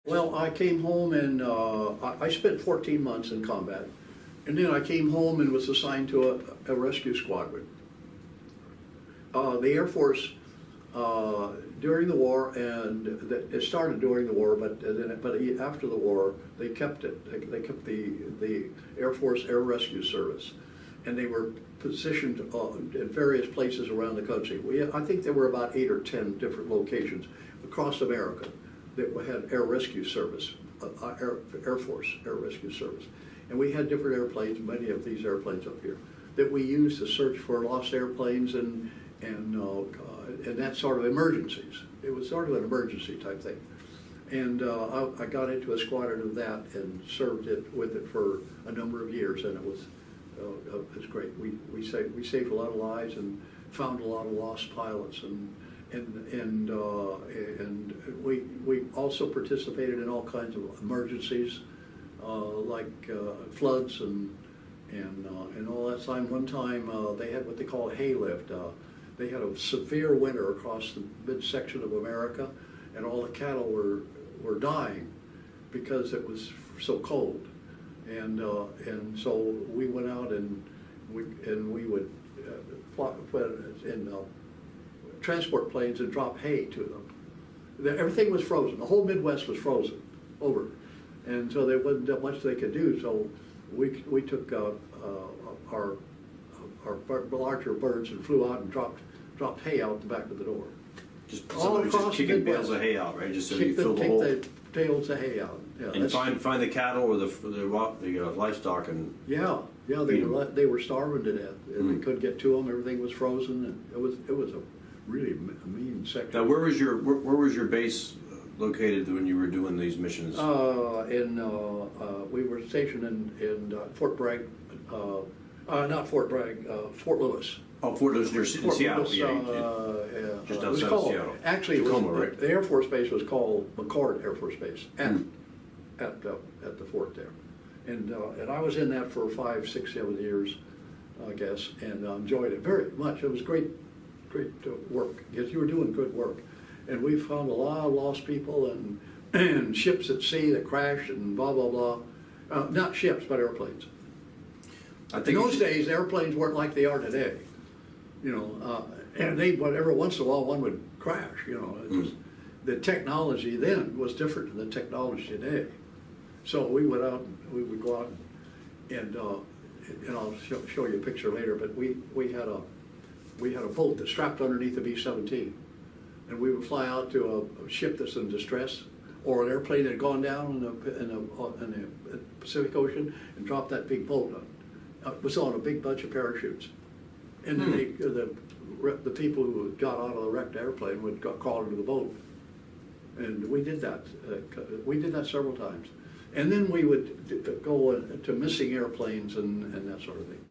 Well, I came home and I spent 14 months in combat. And then I came home and was assigned to a rescue squadron. The Air Force, during the war, and it started during the war, but after the war, they kept it. They kept the Air Force Air Rescue Service. And they were positioned in various places around the country. I think there were about 8 or 10 different locations across America that had Air Rescue Service, Air Force Air Rescue Service. And we had different airplanes, many of these airplanes up here, that we used to search for lost airplanes and that sort of emergencies. It was sort of an emergency type thing. And I got into a squadron of that and served with it for a number of years, and it was great. We saved a lot of lives and found a lot of lost pilots, and we also participated in all kinds of emergencies like floods and all that time. One time they had what they call a hay lift. They had a severe winter across the midsection of America, and all the cattle were dying because it was so cold. And so we went out and we would put in transport planes and drop hay to them. Everything was frozen. The whole Midwest was frozen over, and so there wasn't that much they could do. So we took our larger birds and flew out and dropped hay out the back of the door. All across just kicking bales of hay out, right? Just so you fill the hole. Kick the bales of hay out. Yeah, and find the cattle or the livestock and they were starving to death, and they couldn't get to them. Everything was frozen, and it was a really mean sector. Now, where was your base located when you were doing these missions? We were stationed in Fort Bragg, not Fort Bragg, Fort Lewis. Oh, Fort Lewis near Seattle, Lewis, just outside of Seattle. Actually, Tacoma, right? The Air Force Base was called McCord Air Force Base at the fort there, and I was in that for 5, 6, 7 years, I guess, and enjoyed it very much. It was great work. Yes, you were doing good work, and we found a lot of lost people and ships at sea that crashed and blah blah blah. Not ships, but airplanes. In those days, airplanes weren't like they are today. And every once in a while one would crash. The technology then was different than the technology today. So we went out, we would go out, and I'll show you a picture later. But we had a boat that's strapped underneath a B-17, and we would fly out to a ship that's in distress, or an airplane that had gone down in the Pacific Ocean, and drop that big boat on. It was on a big bunch of parachutes, and then the people who got out of the wrecked airplane would crawl into the boat, and we did that. We did that several times, and then we would go to missing airplanes and that sort of thing.